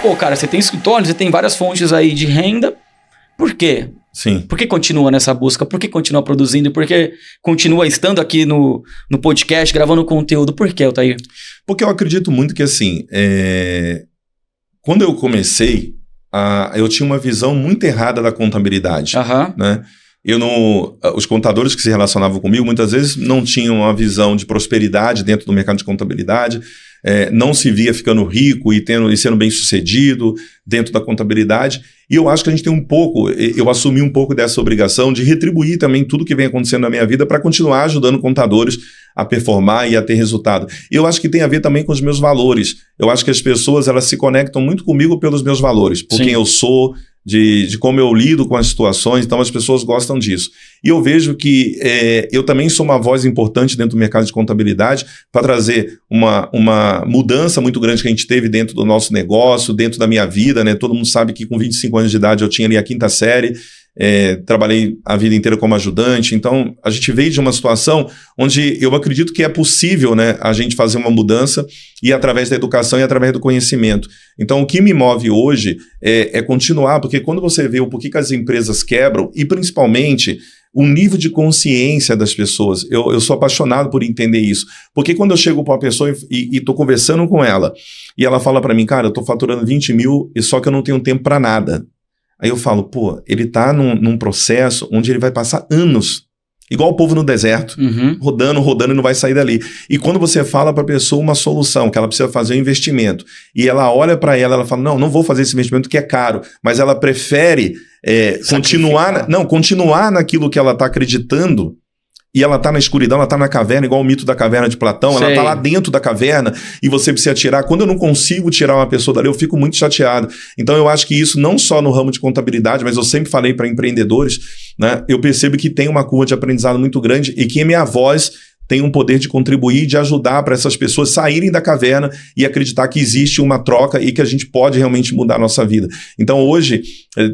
Pô, cara, você tem escritório, você tem várias fontes aí de renda. Por quê? Sim. Por que continua nessa busca? Por que continua produzindo? Por que continua estando aqui no podcast, gravando conteúdo? Por que, Altair? Porque eu acredito muito que, assim, quando eu comecei, eu tinha uma visão muito errada da contabilidade, né? Os contadores que se relacionavam comigo, muitas vezes não tinham uma visão de prosperidade dentro do mercado de contabilidade, não se via ficando rico e sendo bem sucedido dentro da contabilidade. E eu acho que a gente tem eu assumi um pouco dessa obrigação de retribuir também tudo que vem acontecendo na minha vida para continuar ajudando contadores a performar e a ter resultado. E eu acho que tem a ver também com os meus valores. Eu acho que as pessoas, elas se conectam muito comigo pelos meus valores, por quem eu sou, de como eu lido com as situações, então as pessoas gostam disso. E eu vejo que eu também sou uma voz importante dentro do mercado de contabilidade para trazer uma mudança muito grande que a gente teve dentro do nosso negócio, dentro da minha vida, né? Todo mundo sabe que com 25 anos de idade eu tinha ali a 5ª série, trabalhei a vida inteira como ajudante, então a gente veio de uma situação onde eu acredito que é possível, né, a gente fazer uma mudança e através da educação e através do conhecimento. Então o que me move hoje é continuar, porque quando você vê o porquê que as empresas quebram e principalmente o nível de consciência das pessoas, eu sou apaixonado por entender isso, porque quando eu chego para uma pessoa e estou conversando com ela e ela fala para mim, cara, eu estou faturando 20 mil e só que eu não tenho tempo para nada. Aí eu falo, pô, ele está num processo onde ele vai passar anos, igual o povo no deserto, rodando e não vai sair dali. E quando você fala para a pessoa uma solução, que ela precisa fazer um investimento, e ela olha para ela fala, não vou fazer esse investimento que é caro, mas ela prefere continuar naquilo que ela está acreditando, e ela está na escuridão, ela está na caverna, igual o mito da caverna de Platão, ela está lá dentro da caverna e você precisa tirar. Quando eu não consigo tirar uma pessoa dali, eu fico muito chateado. Então eu acho que isso não só no ramo de contabilidade, mas eu sempre falei para empreendedores, né? Eu percebo que tem uma curva de aprendizado muito grande e que a minha voz tem um poder de contribuir, de ajudar para essas pessoas saírem da caverna e acreditar que existe uma troca e que a gente pode realmente mudar a nossa vida. Então hoje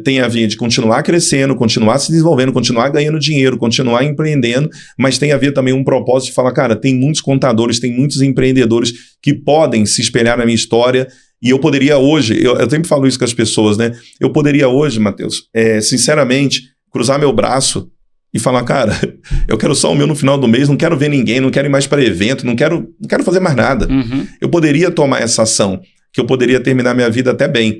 tem a ver de continuar crescendo, continuar se desenvolvendo, continuar ganhando dinheiro, continuar empreendendo, mas tem a ver também um propósito de falar, cara, tem muitos contadores, tem muitos empreendedores que podem se espelhar na minha história. E eu poderia hoje, eu sempre falo isso com as pessoas, né? Eu poderia hoje, Matheus, sinceramente, cruzar meu braço e falar, cara, eu quero só o meu no final do mês, não quero ver ninguém, não quero ir mais para evento, não quero fazer mais nada. Eu poderia tomar essa ação, que eu poderia terminar minha vida até bem,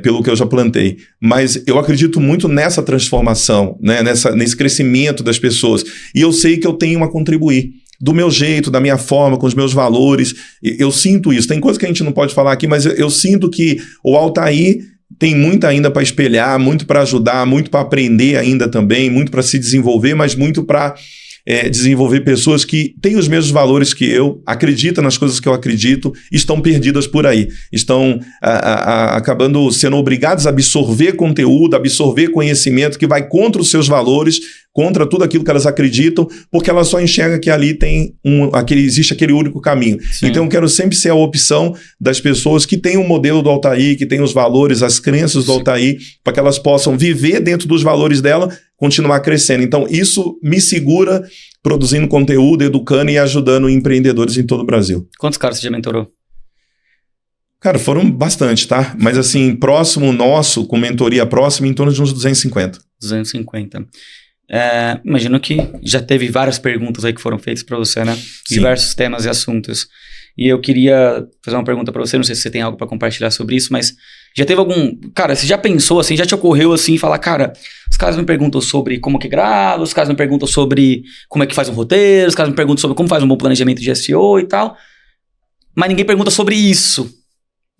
pelo que eu já plantei. Mas eu acredito muito nessa transformação, né? Nesse crescimento das pessoas. E eu sei que eu tenho a contribuir. Do meu jeito, da minha forma, com os meus valores. Eu sinto isso. Tem coisa que a gente não pode falar aqui, mas eu sinto que o Altair tem muito ainda para espelhar, muito para ajudar, muito para aprender ainda também, muito para se desenvolver, mas muito para desenvolver pessoas que têm os mesmos valores que eu, acreditam nas coisas que eu acredito, estão perdidas por aí. Estão acabando sendo obrigados a absorver conteúdo, absorver conhecimento que vai contra os seus valores, contra tudo aquilo que elas acreditam, porque elas só enxergam que ali existe aquele único caminho. Sim. Então eu quero sempre ser a opção das pessoas que têm o modelo do Altair, que têm os valores, as crenças do Altair, para que elas possam viver dentro dos valores dela, continuar crescendo. Então isso me segura produzindo conteúdo, educando e ajudando empreendedores em todo o Brasil. Quantos caras você já mentorou? Cara, foram bastante, tá? Mas assim, próximo nosso, com mentoria próxima, em torno de uns 250. 250. Imagino que já teve várias perguntas aí que foram feitas para você, né? Sim. Diversos temas e assuntos. E eu queria fazer uma pergunta para você, não sei se você tem algo para compartilhar sobre isso, mas já teve algum... Cara, você já pensou assim, já te ocorreu assim, falar, cara, os caras me perguntam sobre como que grava, os caras me perguntam sobre como é que faz um roteiro, os caras me perguntam sobre como faz um bom planejamento de SEO e tal, mas ninguém pergunta sobre isso.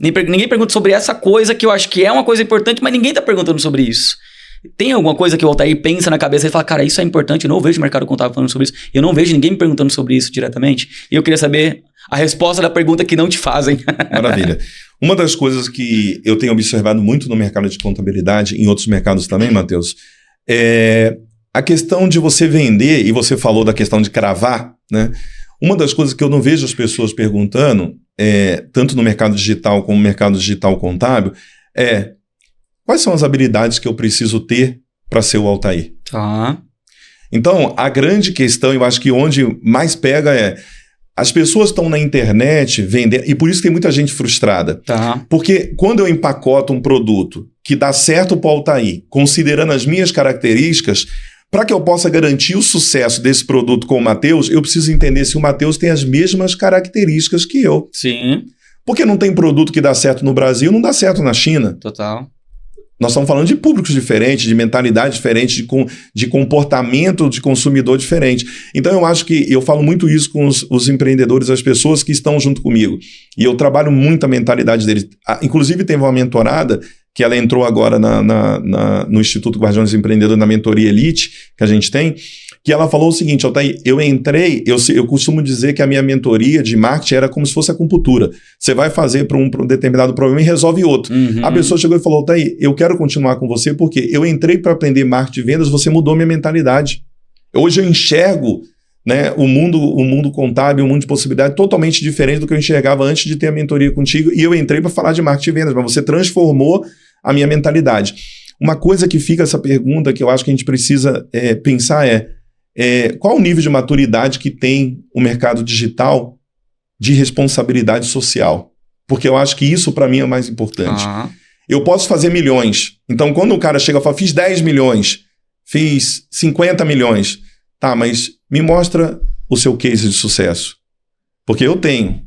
Ninguém pergunta sobre essa coisa que eu acho que é uma coisa importante, mas ninguém tá perguntando sobre isso. Tem alguma coisa que o Altair pensa na cabeça e fala, cara, isso é importante, eu não vejo o mercado contábil falando sobre isso, eu não vejo ninguém me perguntando sobre isso diretamente, e eu queria saber a resposta da pergunta que não te fazem. Maravilha. Uma das coisas que eu tenho observado muito no mercado de contabilidade, em outros mercados também, Matheus, é a questão de você vender, e você falou da questão de cravar, né? Uma das coisas que eu não vejo as pessoas perguntando, tanto no mercado digital como no mercado digital contábil, quais são as habilidades que eu preciso ter para ser o Altair? Tá. Então, a grande questão, eu acho que onde mais pega as pessoas estão na internet vendendo, e por isso tem muita gente frustrada. Tá. Porque quando eu empacoto um produto que dá certo para o Altair, considerando as minhas características, para que eu possa garantir o sucesso desse produto com o Matheus, eu preciso entender se o Matheus tem as mesmas características que eu. Sim. Porque não tem produto que dá certo no Brasil, não dá certo na China. Total. Nós estamos falando de públicos diferentes, de mentalidade diferente, de comportamento de consumidor diferente. Então eu acho que eu falo muito isso com os empreendedores, as pessoas que estão junto comigo. E eu trabalho muito a mentalidade deles. Inclusive teve uma mentorada que ela entrou agora no Instituto Guardiões Empreendedores, na mentoria Elite que a gente tem, que ela falou o seguinte: Altair, eu entrei, eu costumo dizer que a minha mentoria de marketing era como se fosse acupuntura. Você vai fazer para um determinado problema e resolve outro. A pessoa chegou e falou: Altair, eu quero continuar com você porque eu entrei para aprender marketing e vendas, você mudou minha mentalidade. Hoje eu enxergo, né, o mundo contábil, o mundo de possibilidades totalmente diferente do que eu enxergava antes de ter a mentoria contigo, e eu entrei para falar de marketing e vendas, mas você transformou a minha mentalidade. Uma coisa que fica essa pergunta que eu acho que a gente precisa pensar qual o nível de maturidade que tem o mercado digital de responsabilidade social? Porque eu acho que isso para mim é o mais importante. Eu posso fazer milhões. Então quando o cara chega e fala, fiz 10 milhões, fiz 50 milhões. Tá, mas me mostra o seu case de sucesso. Porque eu tenho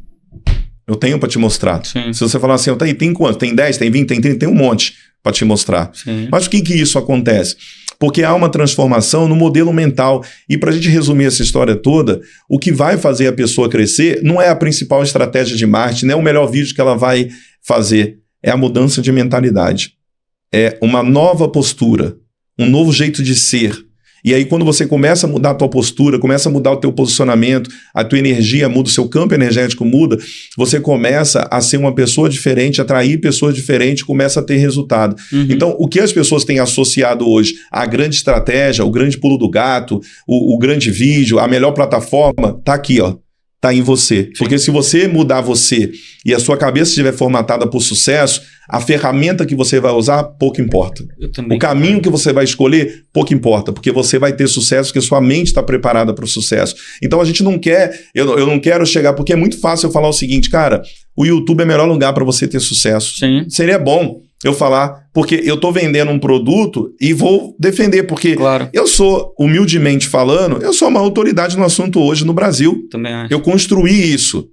para te mostrar. Sim. Se você falar assim, tem quanto? Tem 10, tem 20, tem 30, tem um monte para te mostrar. Sim. Mas por que isso acontece? Porque há uma transformação no modelo mental. E para a gente resumir essa história toda, o que vai fazer a pessoa crescer não é a principal estratégia de marketing, não é o melhor vídeo que ela vai fazer. É a mudança de mentalidade. É uma nova postura, um novo jeito de ser. E aí quando você começa a mudar a tua postura, começa a mudar o teu posicionamento, a tua energia muda, o seu campo energético muda, você começa a ser uma pessoa diferente, atrair pessoas diferentes, começa a ter resultado. Então, o que as pessoas têm associado hoje à grande estratégia, o grande pulo do gato, o grande vídeo, a melhor plataforma, tá aqui, ó. Tá em você. Sim. Porque se você mudar você e a sua cabeça estiver formatada por sucesso, a ferramenta que você vai usar, pouco importa. O caminho que você vai escolher, pouco importa, porque você vai ter sucesso, porque sua mente está preparada para o sucesso. Então a gente não quer, eu não quero chegar, porque é muito fácil eu falar o seguinte, cara, o YouTube é o melhor lugar para você ter sucesso. Sim. Seria bom eu falar, porque eu estou vendendo um produto e vou defender, porque eu sou, humildemente falando, eu sou uma autoridade no assunto hoje no Brasil. Também acho. Eu construí isso.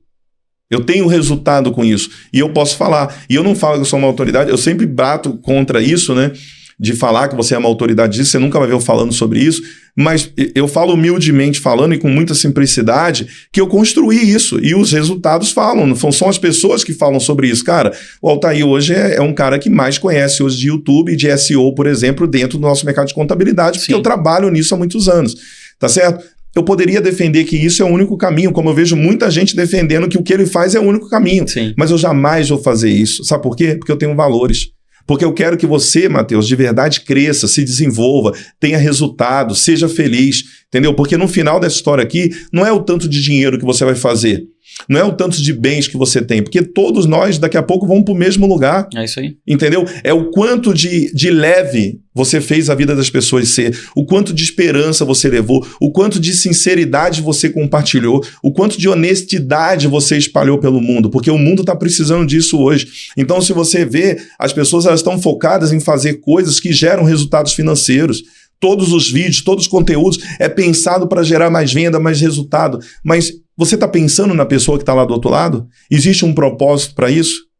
Eu tenho resultado com isso. E eu posso falar. E eu não falo que eu sou uma autoridade, eu sempre bato contra isso, né? De falar que você é uma autoridade disso, você nunca vai ver eu falando sobre isso, mas eu falo humildemente falando e com muita simplicidade que eu construí isso e os resultados falam, são as pessoas que falam sobre isso. Cara, o Altair hoje é um cara que mais conhece hoje de YouTube e de SEO, por exemplo, dentro do nosso mercado de contabilidade, porque eu trabalho nisso há muitos anos, tá certo? Eu poderia defender que isso é o único caminho, como eu vejo muita gente defendendo que o que ele faz é o único caminho, mas eu jamais vou fazer isso. Sabe por quê? Porque eu tenho valores. Porque eu quero que você, Matheus, de verdade cresça, se desenvolva, tenha resultado, seja feliz, entendeu? Porque no final dessa história aqui, não é o tanto de dinheiro que você vai fazer, não é o tanto de bens que você tem, porque todos nós daqui a pouco vamos para o mesmo lugar. É isso aí. Entendeu? É o quanto de leve você fez a vida das pessoas ser, o quanto de esperança você levou, o quanto de sinceridade você compartilhou, o quanto de honestidade você espalhou pelo mundo, porque o mundo está precisando disso hoje. Então, se você vê, as pessoas elas estão focadas em fazer coisas que geram resultados financeiros. Todos os vídeos, todos os conteúdos é pensado para gerar mais venda, mais resultado. Mas você está pensando na pessoa que está lá do outro lado? Existe um propósito para isso?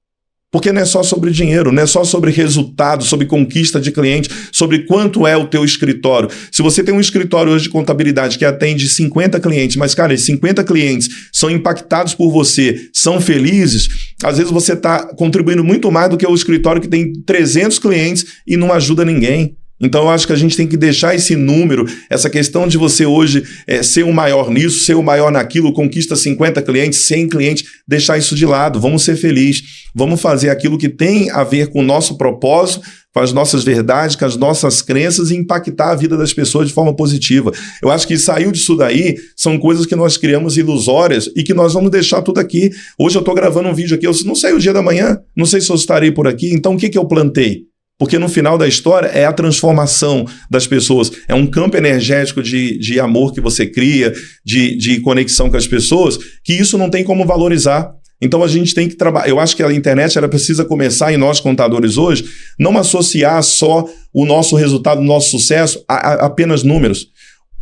Porque não é só sobre dinheiro, não é só sobre resultado, sobre conquista de cliente, sobre quanto é o teu escritório. Se você tem um escritório hoje de contabilidade que atende 50 clientes, mas, cara, esses 50 clientes são impactados por você, são felizes, às vezes você está contribuindo muito mais do que o escritório que tem 300 clientes e não ajuda ninguém. Então eu acho que a gente tem que deixar esse número, essa questão de você hoje ser o maior nisso, ser o maior naquilo, conquista 50 clientes, 100 clientes, deixar isso de lado, vamos ser felizes, vamos fazer aquilo que tem a ver com o nosso propósito, com as nossas verdades, com as nossas crenças e impactar a vida das pessoas de forma positiva. Eu acho que saiu disso daí, são coisas que nós criamos ilusórias e que nós vamos deixar tudo aqui. Hoje eu estou gravando um vídeo aqui, eu não sei o dia da manhã, não sei se eu estarei por aqui, então o que eu plantei? Porque no final da história é a transformação das pessoas. É um campo energético de amor que você cria, de conexão com as pessoas, que isso não tem como valorizar. Então a gente tem que trabalhar. Eu acho que a internet ela precisa começar, e nós contadores hoje, não associar só o nosso resultado, o nosso sucesso a apenas números.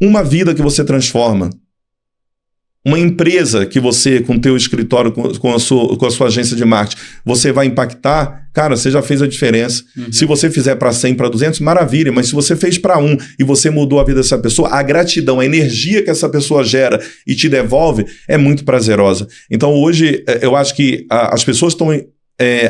Uma vida que você transforma. Uma empresa que você, com o teu escritório, com a sua agência de marketing, você vai impactar, cara, você já fez a diferença. Se você fizer para 100, para 200, maravilha, mas se você fez para 1 e você mudou a vida dessa pessoa, a gratidão, a energia que essa pessoa gera e te devolve é muito prazerosa. Então hoje, eu acho que as pessoas estão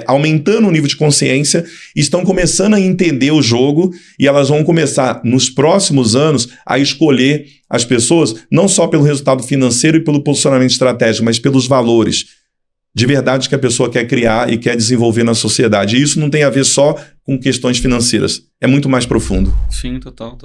aumentando o nível de consciência, estão começando a entender o jogo e elas vão começar, nos próximos anos, a escolher as pessoas, não só pelo resultado financeiro e pelo posicionamento estratégico, mas pelos valores de verdade que a pessoa quer criar e quer desenvolver na sociedade. E isso não tem a ver só com questões financeiras, é muito mais profundo. Sim, total.